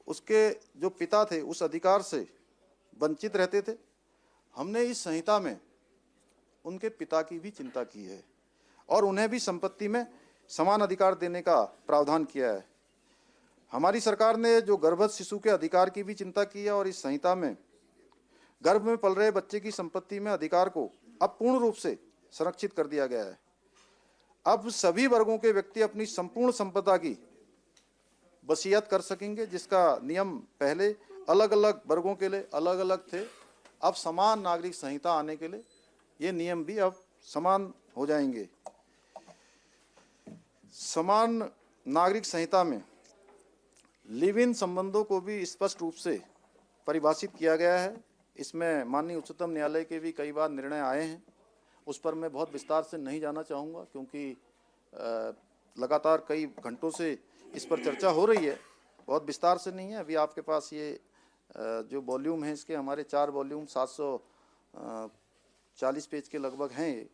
उसके जो पिता थे उस अधिकार से वंचित रहते थे। हमने इस संहिता में उनके पिता की भी चिंता की है और उन्हें भी संपत्ति में समान अधिकार देने का प्रावधान किया है। हमारी सरकार ने जो गर्भस्थ शिशु के अधिकार की भी चिंता की है और इस संहिता में गर्भ में पल रहे बच्चे की संपत्ति में अधिकार को अब पूर्ण रूप से संरक्षित कर दिया गया है। अब सभी वर्गों के व्यक्ति अपनी संपूर्ण संपदा की वसीयत कर सकेंगे, जिसका नियम पहले अलग अलग वर्गों के लिए अलग अलग थे। अब समान नागरिक संहिता आने के लिए ये नियम भी अब समान हो जाएंगे। समान नागरिक संहिता में लिव इन संबंधों को भी स्पष्ट रूप से परिभाषित किया गया है। इसमें माननीय उच्चतम न्यायालय के भी कई बार निर्णय आए हैं, उस पर मैं बहुत विस्तार से नहीं जाना चाहूँगा क्योंकि लगातार कई घंटों से इस पर चर्चा हो रही है, बहुत विस्तार से नहीं है। अभी आपके पास ये जो वॉल्यूम है इसके हमारे 4 वॉल्यूम 740 पेज के लगभग हैं। ये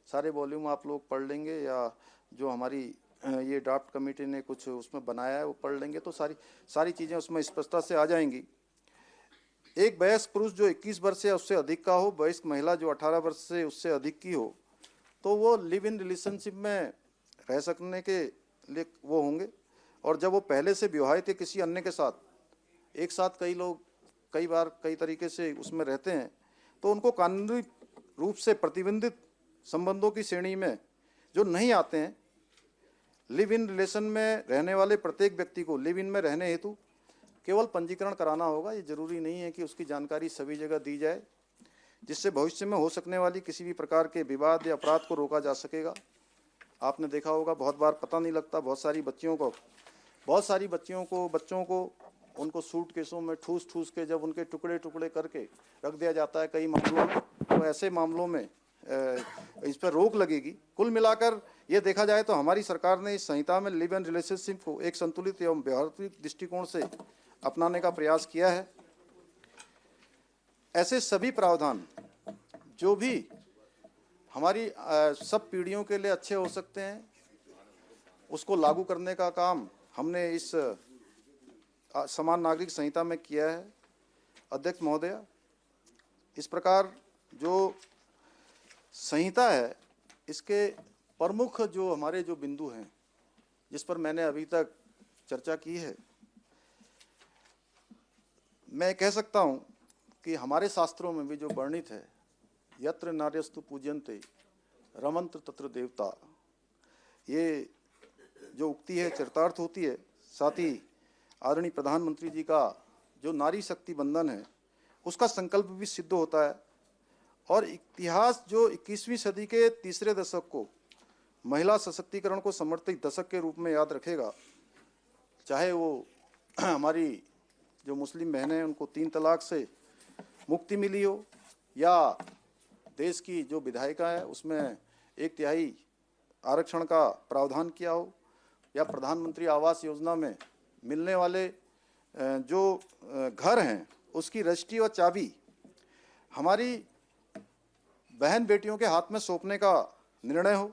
सारे वॉल्यूम आप लोग पढ़ लेंगे या जो हमारी ये ड्राफ्ट कमेटी ने कुछ उसमें बनाया है वो पढ़ लेंगे तो सारी चीज़ें उसमें स्पष्टता से आ जाएंगी। एक वयस्क पुरुष जो 21 वर्ष या उससे अधिक का हो, वयस्क महिला जो 18 वर्ष से उससे अधिक की हो, तो वो लिव इन रिलेशनशिप में रह सकने के लिए वो होंगे। और जब वो पहले से विवाहित या किसी अन्य के साथ एक साथ कई लोग कई बार कई तरीके से उसमें रहते हैं तो उनको कानूनी रूप से प्रतिबंधित संबंधों की श्रेणी में जो नहीं आते हैं। लिव इन रिलेशन में रहने वाले प्रत्येक व्यक्ति को लिव इन में रहने हेतु केवल पंजीकरण कराना होगा। ये जरूरी नहीं है कि उसकी जानकारी सभी जगह दी जाए, जिससे भविष्य में हो सकने वाली किसी भी प्रकार के विवाद या अपराध को रोका जा सकेगा। आपने देखा होगा बहुत बार पता नहीं लगता, बहुत सारी बच्चों को उनको सूटकेसों में ठूस के जब उनके टुकड़े टुकड़े करके रख दिया जाता है कई मामलों में, तो ऐसे मामलों में इस पर रोक लगेगी। कुल मिलाकर ये देखा जाए तो हमारी सरकार ने इस संहिता में लिव इन रिलेशनशिप को एक संतुलित एवं व्यवहारिक दृष्टिकोण से अपनाने का प्रयास किया है। ऐसे सभी प्रावधान जो भी हमारी सब पीढ़ियों के लिए अच्छे हो सकते हैं, उसको लागू करने का काम हमने इस समान नागरिक संहिता में किया है। अध्यक्ष महोदय, इस प्रकार जो संहिता है इसके प्रमुख जो हमारे जो बिंदु हैं जिस पर मैंने अभी तक चर्चा की है, मैं कह सकता हूं कि हमारे शास्त्रों में भी जो वर्णित है, यत्र नार्यस्तु पूज्यन्ते रमन्त्र तत्र देवता, ये जो उक्ति है चरितार्थ होती है। साथ ही आदरणीय प्रधानमंत्री जी का जो नारी शक्ति बंधन है उसका संकल्प भी सिद्ध होता है। और इतिहास जो 21वीं सदी के तीसरे दशक को महिला सशक्तिकरण को समर्पित दशक के रूप में याद रखेगा। चाहे वो हमारी जो मुस्लिम बहनें हैं उनको 3 तलाक से मुक्ति मिली हो, या देश की जो विधायिका है उसमें 1/3 आरक्षण का प्रावधान किया हो, या प्रधानमंत्री आवास योजना में मिलने वाले जो घर हैं उसकी रजिस्ट्री और चाबी हमारी बहन बेटियों के हाथ में सौंपने का निर्णय हो।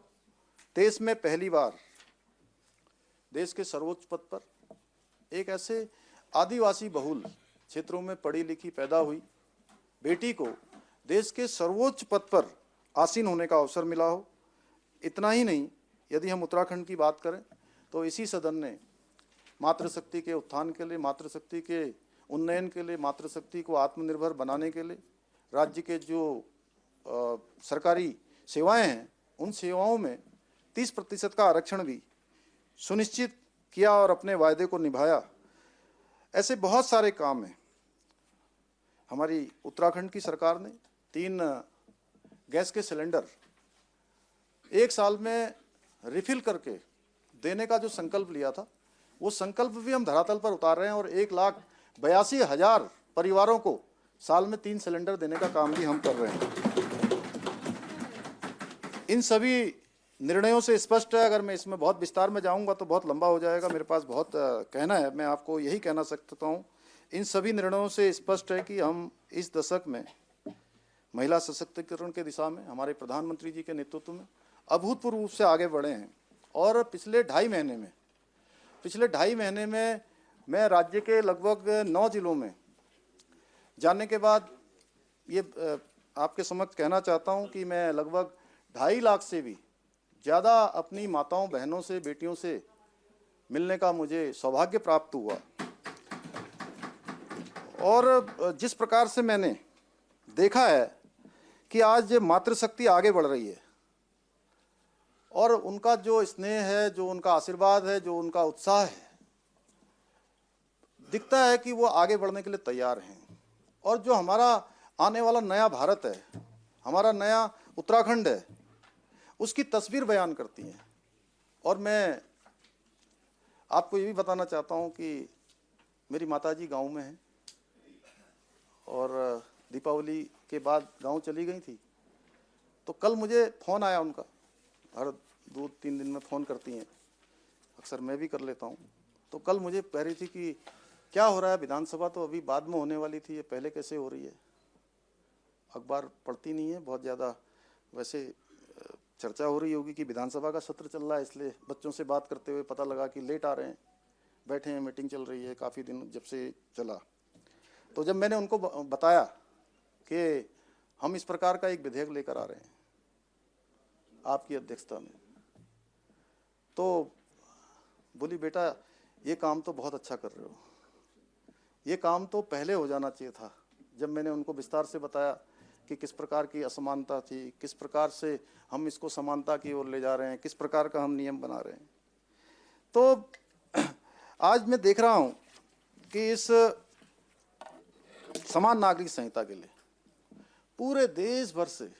देश में पहली बार देश के सर्वोच्च पद पर एक ऐसे आदिवासी बहुल क्षेत्रों में पढ़ी लिखी पैदा हुई बेटी को देश के सर्वोच्च पद पर आसीन होने का अवसर मिला हो। इतना ही नहीं, यदि हम उत्तराखंड की बात करें तो इसी सदन ने मातृशक्ति के उत्थान के लिए, मातृशक्ति के उन्नयन के लिए, मातृशक्ति को आत्मनिर्भर बनाने के लिए राज्य के जो सरकारी सेवाएं हैं उन सेवाओं में 30% का आरक्षण भी सुनिश्चित किया और अपने वायदे को निभाया। ऐसे बहुत सारे काम हैं। हमारी उत्तराखंड की सरकार ने 3 गैस के सिलेंडर 1 साल में रिफिल करके देने का जो संकल्प लिया था वो संकल्प भी हम धरातल पर उतार रहे हैं और 1,82,000 परिवारों को साल में 3 सिलेंडर देने का काम भी हम कर रहे हैं। इन सभी निर्णयों से स्पष्ट है, अगर मैं इसमें बहुत विस्तार में जाऊंगा तो बहुत लंबा हो जाएगा, मेरे पास बहुत कहना है। मैं आपको यही कहना सकता हूं, इन सभी निर्णयों से स्पष्ट है कि हम इस दशक में महिला सशक्तिकरण के दिशा में हमारे प्रधानमंत्री जी के नेतृत्व में अभूतपूर्व रूप से आगे बढ़े हैं। और पिछले ढाई महीने में मैं राज्य के लगभग 9 जिलों में जाने के बाद ये आपके समक्ष कहना चाहता हूं कि मैं लगभग 2.5 लाख से भी ज़्यादा अपनी माताओं, बहनों से, बेटियों से मिलने का मुझे सौभाग्य प्राप्त हुआ। और जिस प्रकार से मैंने देखा है कि आज मातृशक्ति आगे बढ़ रही है और उनका जो स्नेह है, जो उनका आशीर्वाद है, जो उनका उत्साह है, दिखता है कि वो आगे बढ़ने के लिए तैयार हैं। और जो हमारा आने वाला नया भारत है, हमारा नया उत्तराखंड है, उसकी तस्वीर बयान करती हैं। और मैं आपको ये भी बताना चाहता हूँ कि मेरी माताजी गांव में हैं और दीपावली के बाद गांव चली गई थी। तो कल मुझे फ़ोन आया उनका, हर 2-3 दिन में फ़ोन करती हैं, अक्सर मैं भी कर लेता हूँ। तो कल मुझे कह रही थी कि क्या हो रहा है, विधानसभा तो अभी बाद में होने वाली थी, ये पहले कैसे हो रही है? अखबार पढ़ती नहीं है बहुत ज़्यादा, वैसे चर्चा हो रही होगी कि विधानसभा का सत्र चल रहा है, इसलिए बच्चों से बात करते हुए पता लगा कि लेट आ रहे हैं, बैठे हैं, मीटिंग चल रही है, काफ़ी दिन जब से चला। तो जब मैंने उनको बताया कि हम इस प्रकार का एक विधेयक लेकर आ रहे हैं आपकी अध्यक्षता में, तो बोली बेटा ये काम तो बहुत अच्छा कर रहे हो, ये काम तो पहले हो जाना चाहिए था। जब मैंने उनको विस्तार से बताया कि किस प्रकार की असमानता थी, किस प्रकार से हम इसको समानता की ओर ले जा रहे हैं, किस प्रकार का हम नियम बना रहे हैं, तो आज मैं देख रहा हूँ कि इस समान नागरिक संहिता के लिए पूरे देश भर से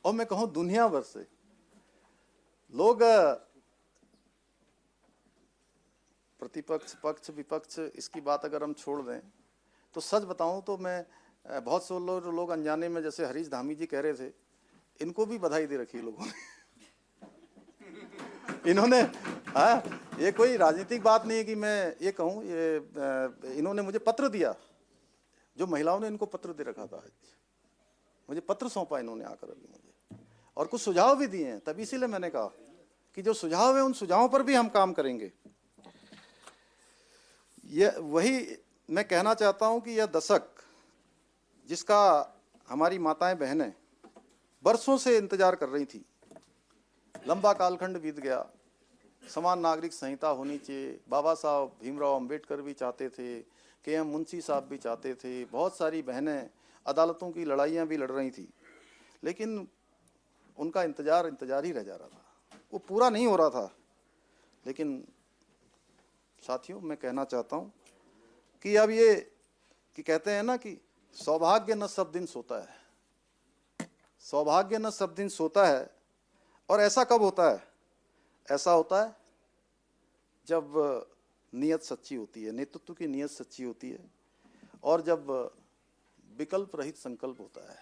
और मैं कहूँ दुनिया भर से लोग, प्रतिपक्ष, पक्ष, विपक्ष, इसकी बात अगर हम छोड़ दें तो सच बताऊं तो मैं बहुत से लोग अनजाने में, जैसे हरीश धामी जी कह रहे थे, इनको भी बधाई दे रखी लोगों ने। इन्होंने, हाँ, ये कोई राजनीतिक बात नहीं है कि मैं ये कहूँ, ये इन्होंने मुझे पत्र दिया, जो महिलाओं ने इनको पत्र दे रखा था, मुझे पत्र सौंपा इन्होंने आकर अभी मुझे, और कुछ सुझाव भी दिए हैं। तभी इसीलिए मैंने कहा कि जो सुझाव है उन सुझावों पर भी हम काम करेंगे। ये वही मैं कहना चाहता हूं कि यह दशक जिसका हमारी माताएं, बहनें बरसों से इंतजार कर रही थी, लंबा कालखंड बीत गया, समान नागरिक संहिता होनी चाहिए, बाबा साहब भीमराव अंबेडकर भी चाहते थे, के एम मुंशी साहब भी चाहते थे, बहुत सारी बहनें अदालतों की लड़ाइयाँ भी लड़ रही थी, लेकिन उनका इंतजार ही रह जा रहा था, वो पूरा नहीं हो रहा था। लेकिन साथियों, मैं कहना चाहता हूँ कि अब ये कि कहते हैं ना कि सौभाग्य न सब दिन सोता है, सौभाग्य न सब दिन सोता है। और ऐसा कब होता है? ऐसा होता है जब नीयत सच्ची होती है, नेतृत्व की नीयत सच्ची होती है, और जब विकल्प रहित संकल्प होता है,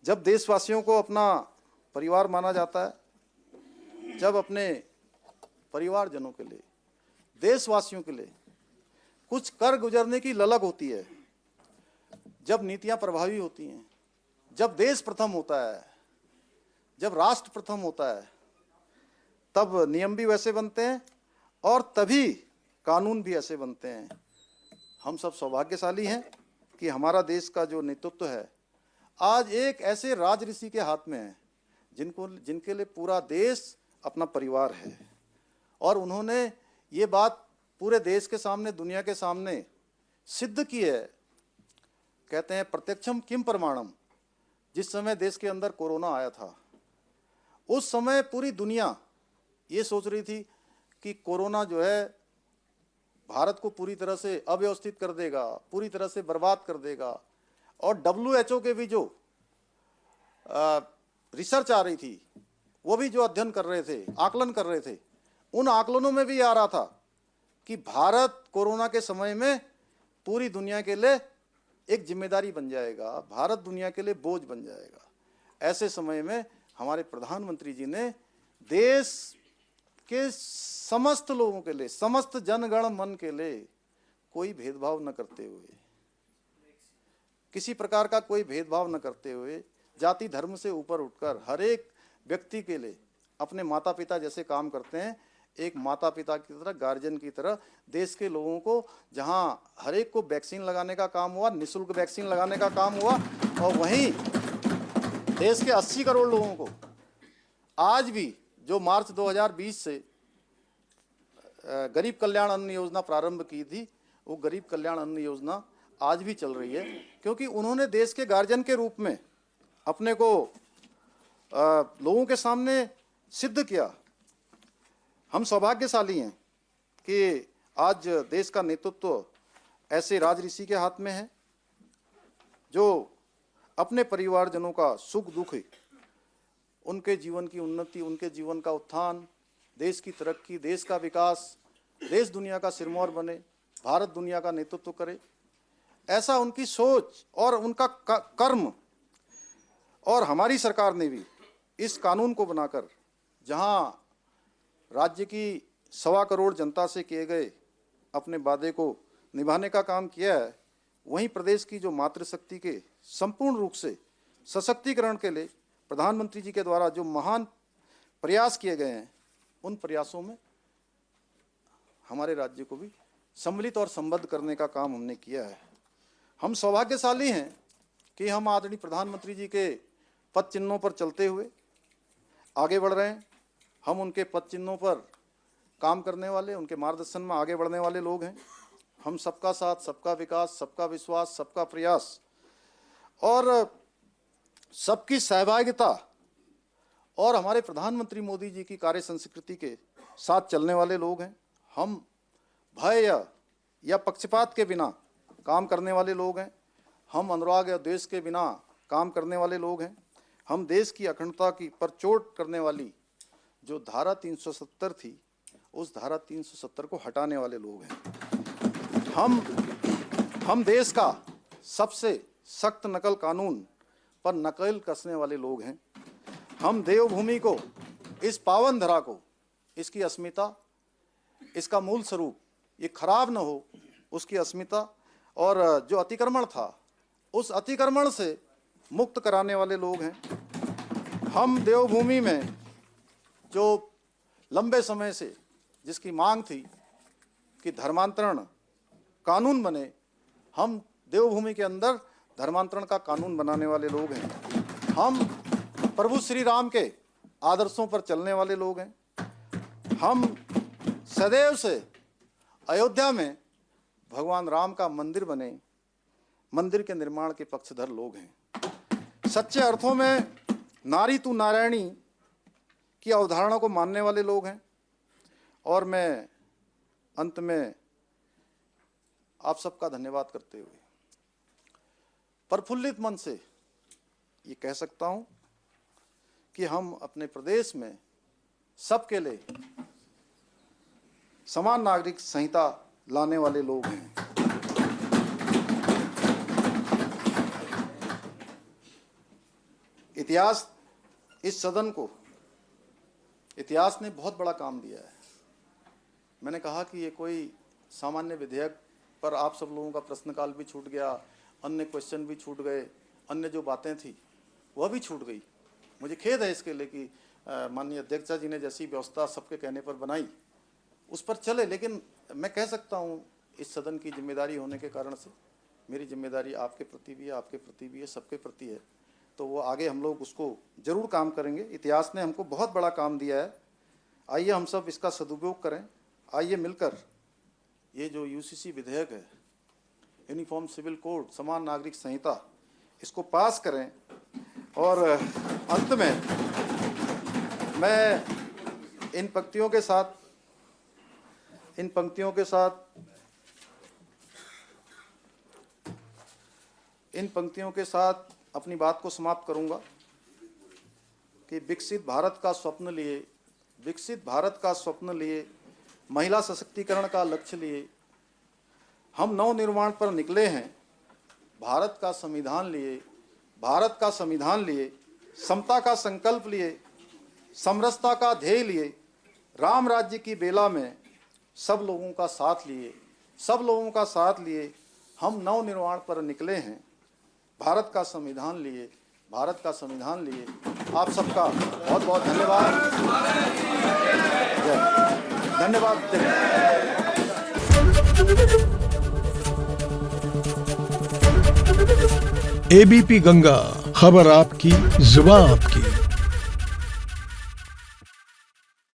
जब देशवासियों को अपना परिवार माना जाता है, जब अपने परिवारजनों के लिए, देशवासियों के लिए कुछ कर गुजरने की ललक होती है, जब नीतियां प्रभावी होती हैं, जब देश प्रथम होता है, जब राष्ट्र प्रथम होता है, तब नियम भी वैसे बनते हैं और तभी कानून भी ऐसे बनते हैं। हम सब सौभाग्यशाली हैं कि हमारा देश का जो नेतृत्व है आज एक ऐसे राज ऋषि के हाथ में है जिनके लिए पूरा देश अपना परिवार है, और उन्होंने ये बात पूरे देश के सामने, दुनिया के सामने सिद्ध की है। कहते हैं प्रत्यक्षम किम प्रमाणम। जिस समय देश के अंदर कोरोना आया था, उस समय पूरी दुनिया ये सोच रही थी कि कोरोना जो है भारत को पूरी तरह से अव्यवस्थित कर देगा, पूरी तरह से बर्बाद कर देगा, और WHO के भी जो रिसर्च आ रही थी, वो भी जो अध्ययन कर रहे थे, आकलन कर रहे थे, उन आकलनों में भी आ रहा था कि भारत कोरोना के समय में पूरी दुनिया के लिए एक जिम्मेदारी बन जाएगा, भारत दुनिया के लिए बोझ बन जाएगा। ऐसे समय में हमारे प्रधानमंत्री जी ने देश के समस्त लोगों के लिए, समस्त जनगण मन के लिए कोई भेदभाव न करते हुए, किसी प्रकार का कोई भेदभाव न करते हुए, जाति धर्म से ऊपर उठकर हर एक व्यक्ति के लिए अपने माता पिता जैसे काम करते हैं, एक माता पिता की तरह, गार्जियन की तरह देश के लोगों को, जहां हर एक को वैक्सीन लगाने का काम हुआ, निःशुल्क वैक्सीन लगाने का काम हुआ, और वहीं देश के 80 करोड़ लोगों को आज भी जो मार्च 2020 से गरीब कल्याण अन्न योजना प्रारंभ की थी, वो गरीब कल्याण अन्न योजना आज भी चल रही है, क्योंकि उन्होंने देश के गार्जियन के रूप में अपने को लोगों के सामने सिद्ध किया। हम सौभाग्यशाली हैं कि आज देश का नेतृत्व ऐसे राजऋषि के हाथ में है जो अपने परिवारजनों का सुख दुख, उनके जीवन की उन्नति, उनके जीवन का उत्थान, देश की तरक्की, देश का विकास, देश दुनिया का सिरमौर बने, भारत दुनिया का नेतृत्व करे, ऐसा उनकी सोच और उनका कर्म। और हमारी सरकार ने भी इस कानून को बनाकर जहां राज्य की 1.25 करोड़ जनता से किए गए अपने वादे को निभाने का काम किया है, वहीं प्रदेश की जो मातृशक्ति के संपूर्ण रूप से सशक्तिकरण के लिए प्रधानमंत्री जी के द्वारा जो महान प्रयास किए गए हैं, उन प्रयासों में हमारे राज्य को भी सम्मिलित और संबद्ध करने का काम हमने किया है। हम सौभाग्यशाली हैं कि हम आदरणीय प्रधानमंत्री जी के पद चिन्हों पर चलते हुए आगे बढ़ रहे हैं। हम उनके पद चिन्हों पर काम करने वाले, उनके मार्गदर्शन में आगे बढ़ने वाले लोग हैं। हम सबका साथ, सबका विकास, सबका विश्वास, सबका प्रयास और सबकी सहभागिता और हमारे प्रधानमंत्री मोदी जी की कार्य संस्कृति के साथ चलने वाले लोग हैं। हम भय या पक्षपात के बिना काम करने वाले लोग हैं। हम अनुराग या द्वेष के बिना काम करने वाले लोग हैं। हम देश की अखंडता की पर चोट करने वाली जो धारा 370 थी, उस धारा 370 को हटाने वाले लोग हैं। हम देश का सबसे सख्त नकल कानून पर नकेल कसने वाले लोग हैं। हम देवभूमि को, इस पावन धरा को, इसकी अस्मिता, इसका मूल स्वरूप ये खराब न हो, उसकी अस्मिता और जो अतिक्रमण था, उस अतिक्रमण से मुक्त कराने वाले लोग हैं। हम देवभूमि में जो लंबे समय से जिसकी मांग थी कि धर्मांतरण कानून बने, हम देवभूमि के अंदर धर्मांतरण का कानून बनाने वाले लोग हैं। हम प्रभु श्री राम के आदर्शों पर चलने वाले लोग हैं। हम सदैव से अयोध्या में भगवान राम का मंदिर बने, मंदिर के निर्माण के पक्षधर लोग हैं। सच्चे अर्थों में नारी तू नारायणी की अवधारणा को मानने वाले लोग हैं। और मैं अंत में आप सबका धन्यवाद करते हुए प्रफुल्लित मन से ये कह सकता हूं कि हम अपने प्रदेश में सबके लिए समान नागरिक संहिता लाने वाले लोग हैं। इतिहास, इस सदन को इतिहास ने बहुत बड़ा काम दिया है। मैंने कहा कि ये कोई सामान्य विधेयक पर आप सब लोगों का प्रश्नकाल भी छूट गया, अन्य क्वेश्चन भी छूट गए, अन्य जो बातें थी वह भी छूट गई। मुझे खेद है इसके लिए कि माननीय अध्यक्षा जी ने जैसी व्यवस्था सबके कहने पर बनाई उस पर चले। लेकिन मैं कह सकता हूँ इस सदन की जिम्मेदारी होने के कारण से मेरी जिम्मेदारी आपके प्रति भी है, आपके प्रति भी है, सबके प्रति है। तो वो आगे हम लोग उसको जरूर काम करेंगे। इतिहास ने हमको बहुत बड़ा काम दिया है। आइए हम सब इसका सदुपयोग करें। आइए मिलकर ये जो यूसीसी विधेयक है, यूनिफॉर्म सिविल कोड, समान नागरिक संहिता, इसको पास करें। और अंत में मैं इन पंक्तियों के साथ अपनी बात को समाप्त करूंगा कि विकसित भारत का स्वप्न लिए, महिला सशक्तिकरण का लक्ष्य लिए हम नवनिर्माण पर निकले हैं। भारत का संविधान लिए, समता का संकल्प लिए, समरसता का ध्येय लिए, राम राज्य की बेला में सब लोगों का साथ लिए हम नवनिर्माण पर निकले हैं। भारत का संविधान लिए। आप सबका बहुत बहुत धन्यवाद। जय। धन्यवाद। एबीपी गंगा, खबर आपकी, जुबान आपकी।